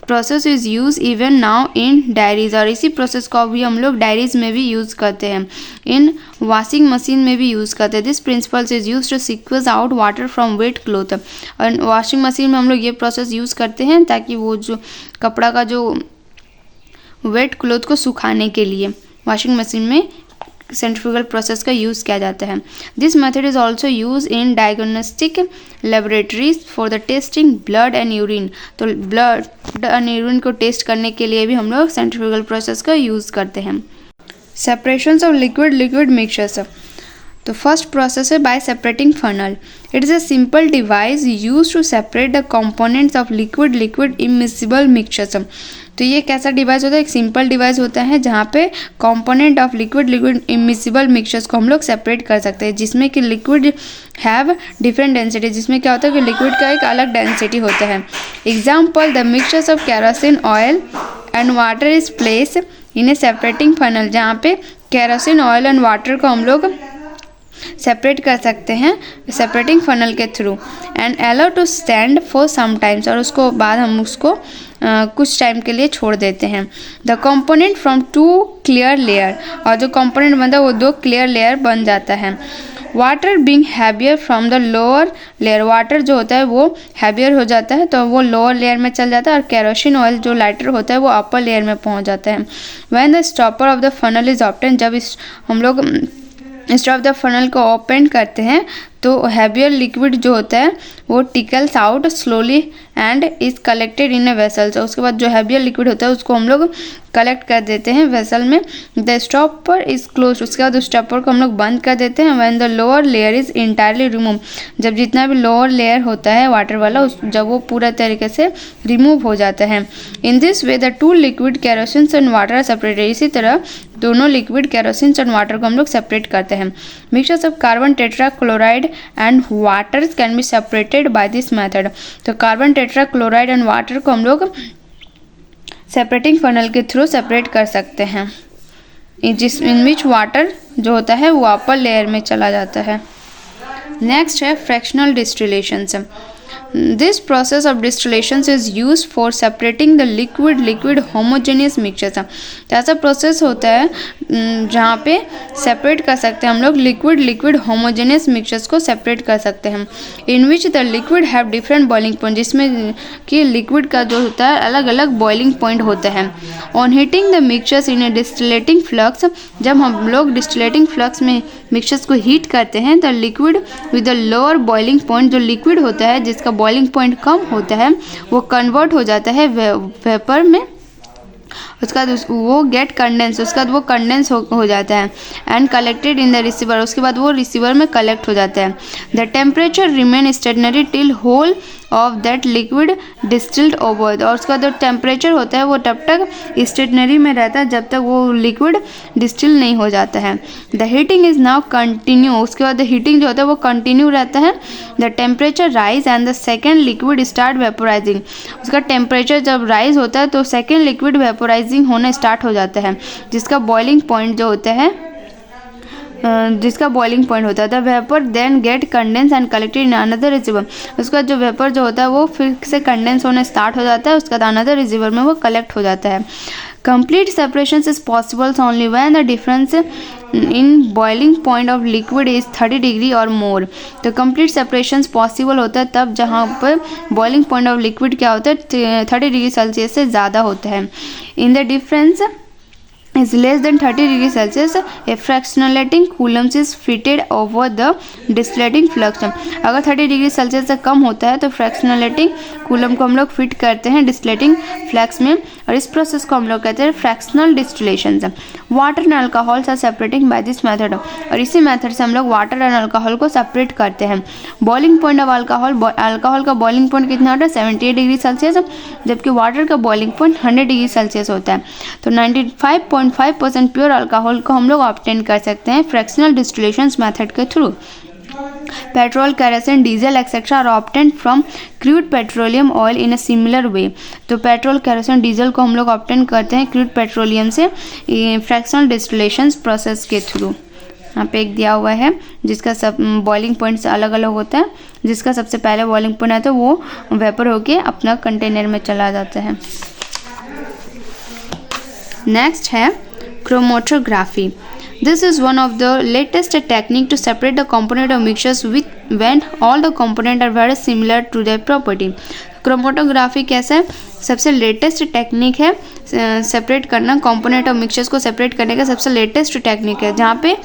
process is use even now in diaries, और इसी प्रोसेस को भी हम लोग डायरीज में भी यूज़ करते हैं, इन वॉशिंग मशीन में भी यूज़ करते हैं। This principles is use to sequence out water from wet cloth, और वॉशिंग मशीन में हम लोग ये प्रोसेस यूज़ करते हैं ताकि वो जो कपड़ा का जो वेट क्लोथ को सुखाने के लिए वॉशिंग मशीन में सेंट्रीफ्यूगल प्रोसेस का यूज़ किया जाता है। This method is also use in diagnostic laboratories for the testing blood and urine, तो ब्लड एंड यूरिन को टेस्ट करने के लिए भी हम लोग सेंट्रीफ्यूगल प्रोसेस का यूज़ करते हैं। सेपरेशंस ऑफ लिक्विड मिक्सचर्स, तो फर्स्ट प्रोसेस है by separating funnel, it is a simple device use to separate the components of liquid immiscible mixtures, तो ये कैसा डिवाइस होता है, एक सिंपल डिवाइस होता है जहाँ पे component of liquid immiscible mixtures को हम लोग सेपरेट कर सकते हैं, जिसमें कि लिक्विड हैव डिफरेंट डेंसिटी, जिसमें क्या होता है कि लिक्विड का एक अलग डेंसिटी होता है। Example, the mixtures of kerosene oil and water is place in A separating funnel, जहाँ पे केरोसिन ऑयल एंड वाटर को हम लोग सेपरेट कर सकते हैं सेपरेटिंग फनल के through, and allow to stand for some times, और उसको बाद हम उसको कुछ टाइम के लिए छोड़ देते हैं। The component from two clear layer, और जो कंपोनेंट बनता है वो दो क्लियर लेयर बन जाता है। Water being heavier from the lower layer, water जो होता है वो हैवियर हो जाता है तो वो लोअर लेयर में चल जाता है, और केरोसिन ऑयल जो लाइटर होता है वो अपर लेयर में पहुंच जाता है। When the stopper of the funnel is obtain, जब हम लोग स्टॉप द फनल को ओपन करते हैं तो हैवियर लिक्विड जो होता है वो tickles out slowly and is collected in a vessel, तो उसके बाद जो हैवियर लिक्विड होता है उसको हम लोग कलेक्ट कर देते हैं वेसल में। द स्टॉपर इज क्लोज, उसके बाद उस स्टॉपर को हम लोग बंद कर देते हैं। When the lower layer is entirely remove, जब जितना भी लोअर लेयर होता है वाटर वाला जब वो पूरा तरीके से रिमूव हो जाता है। In this way the two liquid kerosene and water are separated, इसी तरह दोनों लिक्विड केरोसिन एंड वाटर को हम लोग सेपरेट करते हैं। Mixtures of carbon tetrachloride and water can be separated by this method, तो कार्बन टेट्राक्लोराइड एंड वाटर को हम लोग सेपरेटिंग फनल के थ्रू सेपरेट कर सकते हैं, इन विच वाटर जो होता है वो अपर लेयर में चला जाता है। नेक्स्ट है fractional डिस्टिलेशंस। This process of distillation is used for separating the liquid homogeneous mixtures। तो ऐसा प्रोसेस होता है जहाँ पे सेपरेट कर सकते हैं हम लोग लिक्विड होमोजेनियस मिक्सचर्स को सेपरेट कर सकते हैं। In which the liquid have different boiling point, जिसमें कि लिक्विड का जो होता है अलग अलग बॉइलिंग पॉइंट होता है। On heating the mixtures in a distillating flux, जब हम लोग डिस्टिलेटिंग फ्लक्स में मिक्सचर्स को हीट करते हैं the liquid with the lower boiling point, जो लिक्विड होता है जिसका बॉइलिंग पॉइंट कम होता है वो कन्वर्ट हो जाता है वेपर में, उसका वो गेट कंडेंस, उसका वो कंडेंस हो जाता है and collected in the receiver, उसके बाद वो रिसीवर में कलेक्ट हो जाता है। The temperature remain stationary till whole of that liquid distilled over, और उसका जो टेम्परेचर होता है वो तब तक स्टेशनरी में रहता है जब तक वो लिक्विड डिस्टिल नहीं हो जाता है। The heating is now continue, उसके बाद हीटिंग जो होता है वो कंटिन्यू रहता है। The temperature rise and the second liquid start vaporising, उसका टेम्परेचर जब राइज होता है तो सेकेंड लिक्विड वेपोराइजिंग होना स्टार्ट हो जाता है, जिसका बॉइलिंग पॉइंट जो होता है the vapour then get condense and collected in another receiver, उसका जो वेपर जो होता है वो फिर से कंडेंस होना स्टार्ट हो जाता है, उसका अनदर रिसीवर में वो कलेक्ट हो जाता है। Complete separation is possible only when the difference in boiling point of liquid is 30 degree और मोर, तो कंप्लीट सेपरेशन पॉसिबल होता है तब जहाँ पर बॉइलिंग पॉइंट ऑफ लिक्विड क्या होता है 30 डिग्री सेल्सियस से ज़्यादा होता है। In the difference is less than 30 degree Celsius, a fractionating coulombs is fitted over the distillating flux। अगर 30 डिग्री सेल्सियस से कम होता है तो फ्रैक्शनलेटिंग कूलम को हम लोग फिट करते हैं डिस्टिलेटिंग फ्लक्स में, और इस प्रोसेस को हम लोग कहते हैं fractional distillation. Water and alcohols are separating by this method, और इसी मेथड से हम लोग वाटर एंड अल्कोहल को सेपरेट करते हैं। बॉइलिंग पॉइंट ऑफ अल्कोहल का बॉइलिंग पॉइंट कितना होता है 78 डिग्री सेल्सियस, जबकि वाटर का बॉइलिंग पॉइंट 100 डिग्री सेल्सियस होता है। तो 95.5% प्योर अल्कोहल को हम लोग ऑब्टेन कर सकते हैं फ्रैक्शनल डिस्टिलेशन मेथड के through. Petrol, kerosene, diesel etcetera are obtain from crude petroleum oil in a similar way, तो पेट्रोल, केरोसिन, डीजल को हम लोग ऑब्टेन करते हैं क्रूड पेट्रोलियम से फ्रैक्शनल डिस्टिलेशन प्रोसेस के थ्रू। यहाँ पे एक दिया हुआ है जिसका सब बॉइलिंग पॉइंट्स अलग अलग होता है, जिसका सबसे पहले बॉइलिंग पॉइंट आता है वो वेपर होके अपना कंटेनर में चला जाता है। नेक्स्ट है chromatography. This is one of the latest technique to separate the component of mixtures with when all the component are very similar to their property। Chromatography कैसा है, सबसे लेटेस्ट टेक्निक है सेपरेट करना, कंपोनेंट ऑफ मिक्सचर्स को सेपरेट करने का सबसे लेटेस्ट टेक्निक है, जहाँ पे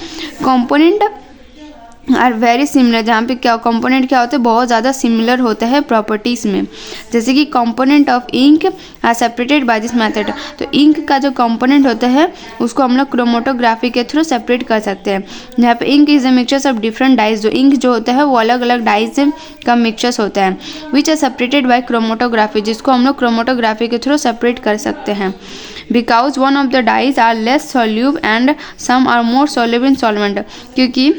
कंपोनेंट आर वेरी सिमिलर, जहाँ पे क्या कंपोनेंट क्या होते हैं बहुत ज़्यादा सिमिलर होता है प्रॉपर्टीज़ में। जैसे कि component of ink are separated by this method, तो इंक का जो कंपोनेंट होता है उसको हम लोग क्रोमेटोग्राफी के थ्रू सेपरेट कर सकते हैं। जहाँ पे ink is a mixtures of different dyes, जो इंक जो होता है वो अलग अलग डाइज का मिक्सचर्स होता है, which are separated by chromatography, जिसको हम लोग क्रोमेटोग्राफी के थ्रू सेपरेट कर सकते हैं। Because one of the dyes are less soluble and some are more soluble in solvent, क्योंकि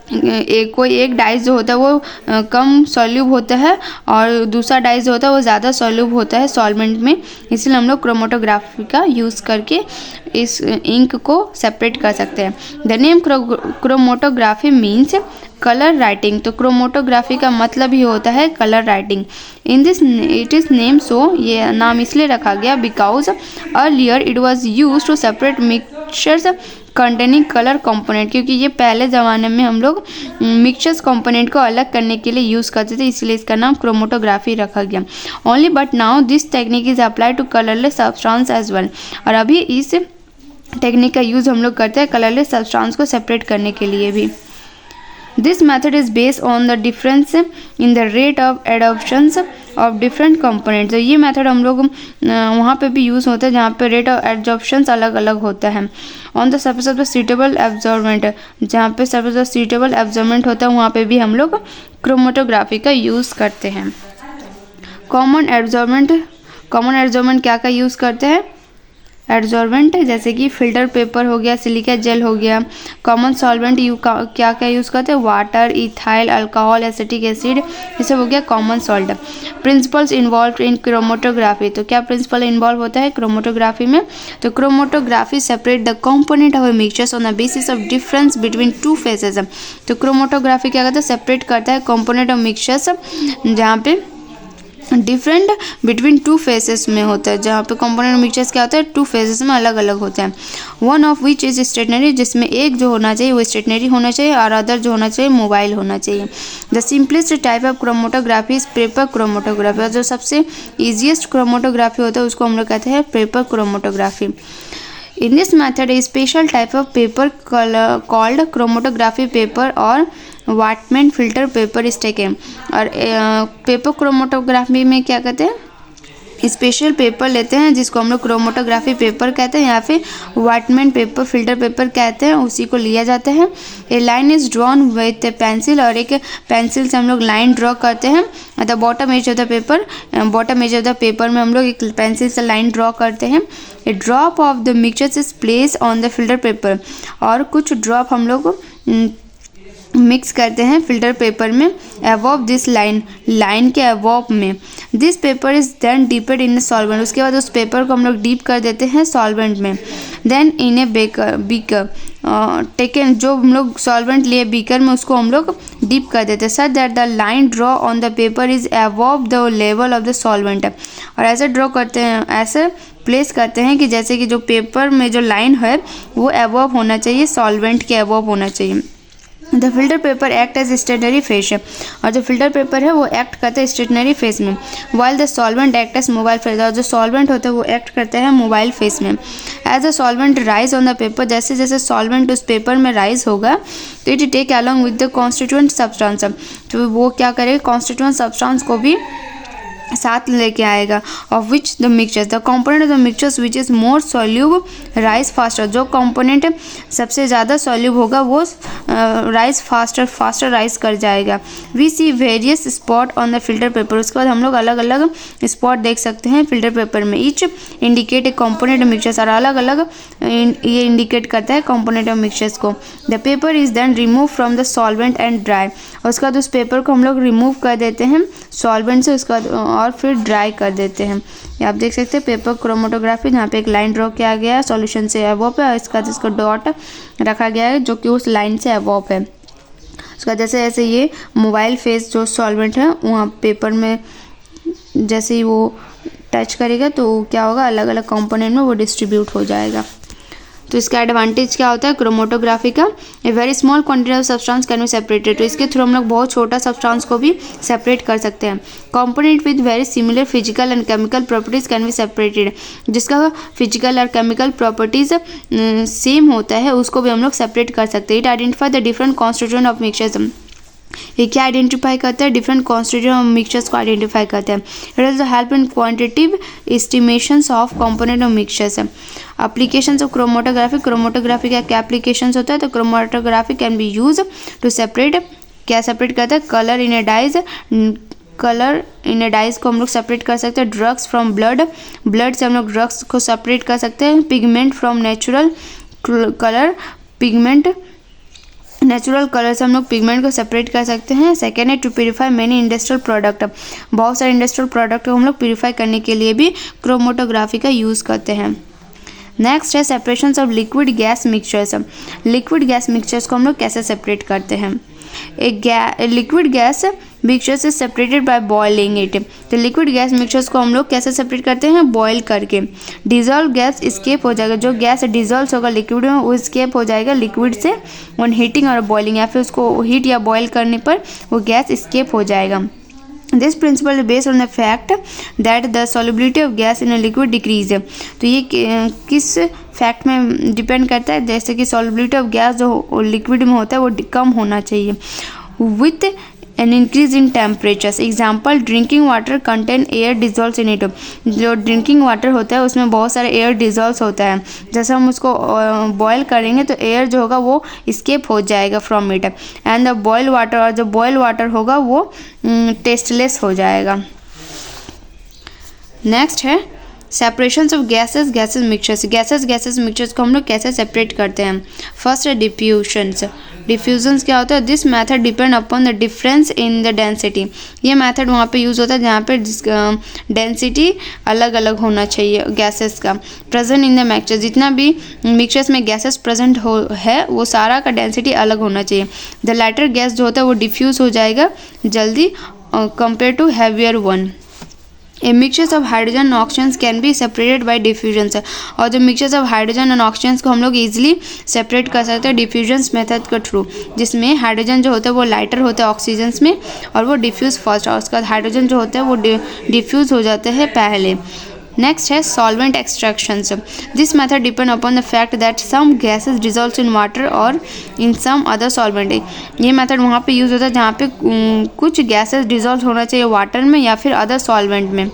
कोई एक डाइस जो होता है वो कम सॉल्यूब होता है और दूसरा डाइस जो होता है वो ज़्यादा सॉल्यूब होता है सॉल्वेंट में, इसलिए हम लोग क्रोमेटोग्राफी का यूज़ करके इस इंक को सेपरेट कर सकते हैं। The name chromatography means colour writing, तो क्रोमेटोग्राफी का मतलब ही होता है colour writing. In this it is name so, ये नाम इसलिए रखा गया because earlier it was use to separate mixtures containing colour component, क्योंकि ये पहले ज़माने में हम लोग मिक्सचर्स कंपोनेंट को अलग करने के लिए यूज़ करते थे, इसलिए इसका नाम क्रोमेटोग्राफी रखा गया। Only but now this technique is applied to colourless substance as well, और अभी इस टेक्निक का यूज़ हम लोग करते हैं कलरलेस सब्सटेंस को सेपरेट करने के लिए भी। This method is based on the difference in the rate of adoptions of different components, तो ये मेथड हम लोग वहाँ पे भी यूज़ होता है जहाँ पे रेट ऑफ एडॉप्शंस अलग अलग होता है। On the surface of the suitable absorbent, जहाँ पे सरफेस ऑफ सूटेबल एब्जॉर्बेंट होता है वहाँ पे भी हम लोग क्रोमेटोग्राफी का यूज़ करते हैं। कॉमन एब्जॉर्बेंट क्या का यूज़ करते हैं, एडजॉर्बेंट जैसे कि फिल्टर पेपर हो गया, सिलिका जेल हो गया। कॉमन सॉल्वेंट क्या क्या यूज़ करते हैं, water, ethyl, alcohol, acetic acid, ये सब हो गया common salt. Principles involve in chromatography, तो क्या प्रिंसिपल इन्वॉल्व होता है क्रोमोटोग्राफी में, तो chromatography separate the component of mixtures on the basis of difference between two phases. तो क्रोमोटोग्राफी क्या करता है, सेपरेट करता है कंपोनेंट ऑफ मिक्सचर्स जहाँ पे डिफरेंट बिटवीन टू फेसेस में होता है, जहाँ पे कंपोनेंट मिक्सचर्स क्या होता है, टू फेसेस में अलग अलग होते हैं। One of which is stationary, जिसमें एक जो होना चाहिए वो स्टेशनरी होना चाहिए और अदर जो होना चाहिए मोबाइल होना चाहिए। The simplest type of chromatography is paper chromatography, और जो सबसे ईजिएस्ट क्रोमोटोग्राफी होता है उसको हम लोग कहते हैं paper chromatography. In this method, a special type of paper called chromatography paper or Whatman filter paper is taken। और पेपर क्रोमोटोग्राफी में क्या कहते हैं, स्पेशल पेपर लेते हैं जिसको हम लोग क्रोमोटोग्राफी पेपर कहते हैं या फिर वाटमैन पेपर फिल्टर पेपर कहते हैं, उसी को लिया जाता है। A line is drawn with a pencil, और एक पेंसिल से हम लोग लाइन ड्रॉ करते हैं। The bottom edge of the paper, bottom edge of the paper में हम लोग एक पेंसिल से लाइन ड्रॉ करते हैं। A drop of the mixture is place on the filter paper, और कुछ ड्रॉप हम लोग मिक्स करते हैं फिल्टर पेपर में अबव दिस लाइन, लाइन के अबव में। This paper is then dipped in solvent, उसके बाद उस पेपर को हम लोग डीप कर देते हैं सॉल्वेंट में। Then in a beaker taken, जो हम लोग सॉल्वेंट लिए बीकर में उसको हम लोग डीप कर देते हैं, such that the line draw on the paper is above the level of the solvent. और ऐसे ड्रॉ करते हैं, ऐसे प्लेस करते हैं कि जैसे कि जो पेपर में जो लाइन है वो अबव होना चाहिए, सॉल्वेंट के अबव होना चाहिए। The filter paper act as stationary phase, और जो फिल्टर पेपर है वो एक्ट करता है स्टेशनरी फेस में, while the solvent act as mobile phase, और जो सॉल्वेंट होता है वो एक्ट करता है मोबाइल फेस में। As the solvent rise on the paper, जैसे जैसे सॉल्वेंट उस पेपर में राइज होगा तो it take along with the constituent substance, तो वो क्या करेगा कॉन्स्टिट्यूएंट सब्सटेंस को भी साथ लेके आएगा। Of which the mixtures, the component of the mixtures which is more soluble rise faster, जो कंपोनेंट सबसे ज़्यादा सॉल्यूब होगा वो राइज फास्टर राइज कर जाएगा। We see various spot on the filter paper, उसके बाद हम लोग अलग अलग स्पॉट देख सकते हैं फिल्टर पेपर में। Each indicate a component of mixtures, और अलग अलग ये इंडिकेट करता है कंपोनेंट ऑफ मिक्सचर्स को। The paper is then remove from the solvent and dry, और उसके बाद उस पेपर को हम लोग रिमूव कर देते हैं सॉल्वेंट से, उसके बाद और फिर ड्राई कर देते हैं। ये आप देख सकते हैं पेपर क्रोमोटोग्राफी, जहाँ पे एक लाइन ड्रॉ किया गया है सॉल्यूशन से अबव पे, और इसका जिसको डॉट रखा गया है जो कि उस लाइन से अबव है। उसका जैसे जैसे ये मोबाइल फेस जो सॉल्वेंट है वहाँ पेपर में जैसे ही वो टच करेगा तो क्या होगा, अलग अलग कंपोनेंट में वो डिस्ट्रीब्यूट हो जाएगा। तो इसका एडवांटेज क्या होता है क्रोमोटोग्राफी का, a very small quantity of substance can be separated, तो इसके थ्रू हम लोग बहुत छोटा सब्सटेंस को भी सेपरेट कर सकते हैं। Component with very similar physical and chemical properties can be separated, जिसका फिजिकल और केमिकल प्रॉपर्टीज सेम होता है उसको भी हम लोग सेपरेट कर सकते हैं। It identify the different constituent of mixtures, ये क्या आइडेंटिफाई करता है, डिफरेंट कॉन्स्टिट्यूएंट ऑफ मिक्सचर्स को आइडेंटिफाई करते हैं। It is the help in quantitative estimations of component of mixtures. Applications of chromatography, chromatography का क्या एप्लीकेशंस होता है, तो chromatography can be use to separate, क्या सेपरेट करता है, colour in a dyes, colour in a dyes को हम लोग सेपरेट कर सकते हैं। ड्रग्स फ्रॉम ब्लड, ब्लड से हम लोग ड्रग्स को सेपरेट कर सकते हैं। Pigment from natural colour, pigment natural colour से हम लोग पिगमेंट को सेपरेट कर सकते हैं। सेकेंड है to purify many industrial product, बहुत सारे इंडस्ट्रियल प्रोडक्ट को हम लोग प्यूरिफाई करने के लिए भी क्रोमोटोग्राफी का यूज़ करते हैं। नेक्स्ट है separation of liquid gas mixtures. Liquid gas mixtures को हम लोग कैसे सेपरेट करते हैं, liquid gas mixtures is separated by boiling it, तो लिक्विड गैस मिक्सचर्स को हम लोग कैसे सेपरेट करते हैं, बॉयल करके। डिजॉल्व गैस स्केप हो जाएगा, जो गैस डिजॉल्व होगा लिक्विड में वो स्केप हो जाएगा लिक्विड से ऑन हीटिंग और बॉइलिंग, या फिर उसको हीट या बॉयल करने पर वो गैस स्केप हो जाएगा। This principle based on the fact that the solubility of gas in a liquid decrease, तो ये किस फैक्ट में डिपेंड करता है, जैसे कि सॉल्युबिलिटी ऑफ गैस जो लिक्विड में होता है वो कम होना चाहिए with an increase in temperatures. Example drinking water contain air dissolve in it, जो ड्रिंकिंग वाटर होता है उसमें बहुत सारे एयर डिजॉल्व होता है, जैसे हम उसको बॉयल करेंगे तो एयर जो होगा वो स्केप हो जाएगा from it, and the boil water, और जो बॉयल वाटर होगा वो टेस्टलेस हो जाएगा। नेक्स्ट है separation of gases mixtures mixtures को हम लोग कैसे सेपरेट करते हैं। फर्स्ट है डिफ्यूजन्स क्या होता है, this method depend upon the difference in the density. ये मेथड वहाँ पे यूज़ होता है जहाँ पे डेंसिटी अलग अलग होना चाहिए गैसेस का। प्रेजेंट इन द मिक्सचर, जितना भी मिक्सचर्स में गैसेस प्रेजेंट है वो सारा का डेंसिटी अलग होना चाहिए। द लाइटर गैस जो होता है वो डिफ्यूज़ हो जाएगा जल्दी compare to heavier one. A mixtures of hydrogen and oxygen can be separated by diffusion. और जो mixtures of hydrogen and oxygen को हम लोग इजीली सेपरेट कर सकते हैं डिफ्यूजन मेथड के थ्रू, जिसमें हाइड्रोजन जो होता है वो लाइटर होता है ऑक्सीजन में और वो डिफ्यूज़ फर्स्ट, और उसके बाद हाइड्रोजन जो होता है वो डिफ्यूज़ हो जाते हैं पहले। नेक्स्ट है solvent extractions. This method depend upon the fact that some gases dissolve in water और इन सम अदर सॉल्वेंट। ये मेथड वहाँ पे यूज़ होता है जहाँ पे कुछ गैसेस डिजॉल्व होना चाहिए वाटर में या फिर अदर सॉल्वेंट में,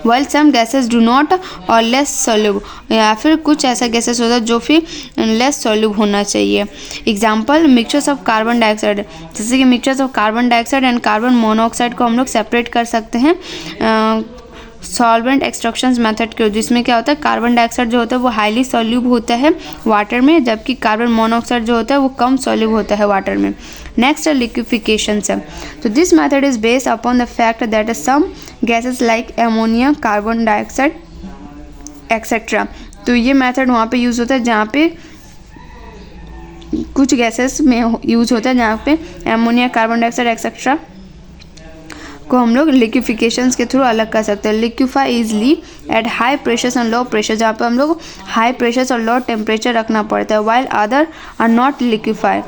while some gases do not और लेस सोल्यूब, या फिर कुछ ऐसा गैसेस होता है जो फिर लेस सोल्यूब होना चाहिए। Example mixtures of carbon dioxide, जैसे कि mixtures of carbon dioxide and carbon monoxide को हम लोग सेपरेट कर सकते हैं सॉल्वेंट एक्सट्रैक्शंस मेथड के, जिसमें क्या होता है कार्बन डाइऑक्साइड जो होता है वो हाईली सॉल्यूब होता है वाटर में, जबकि कार्बन मोनोऑक्साइड जो होता है वो कम सॉल्यूब होता है वाटर में। नेक्स्ट है लिक्विफिकेशन से। तो this method is based upon the fact that some gases like ammonia, carbon dioxide etcetera. तो ये मेथड वहाँ पे यूज़ होता है जहाँ पे कुछ गैसेस में यूज़ होता है जहाँ पे एमोनिया, कार्बन डाइऑक्साइड एक्सेट्रा को हम लोग लिक्विफिकेशंस के थ्रू अलग कर सकते हैं। Liquefy easily at high pressure and low pressure, जहाँ पे हम लोग हाई प्रेशर और लो टेम्परेचर रखना पड़ता है, while other are not liquefy.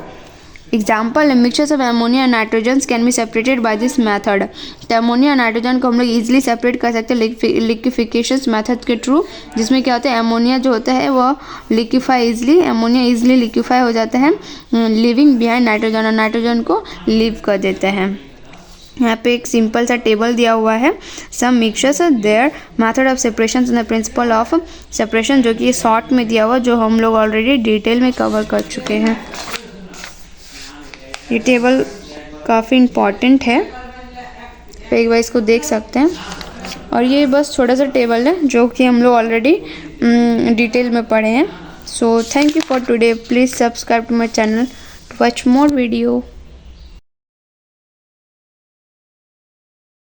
Example mixtures of ammonia and nitrogen can be separated by this method. तो एमोनिया और नाइट्रोजन को हम लोग ईजिली सेपरेट कर सकते हैं लिक्विफिकेशंस मेथड के थ्रू, जिसमें क्या होता है एमोनिया जो होता है वो liquefy easily, ammonia easily liquefy हो जाता है लिविंग बिहाइंड नाइट्रोजन, और नाइट्रोजन को लीव कर देते हैं। यहाँ पे एक सिंपल सा टेबल दिया हुआ है, some mixtures their method of separation and the principle of separation, जो कि ये शॉर्ट में दिया हुआ जो हम लोग ऑलरेडी डिटेल में कवर कर चुके हैं। ये टेबल काफ़ी इम्पॉर्टेंट है, एक बार इसको देख सकते हैं। और ये बस छोटा सा टेबल है जो कि हम लोग ऑलरेडी डिटेल में पढ़े हैं। So thank you for today, please subscribe to my channel to watch more video.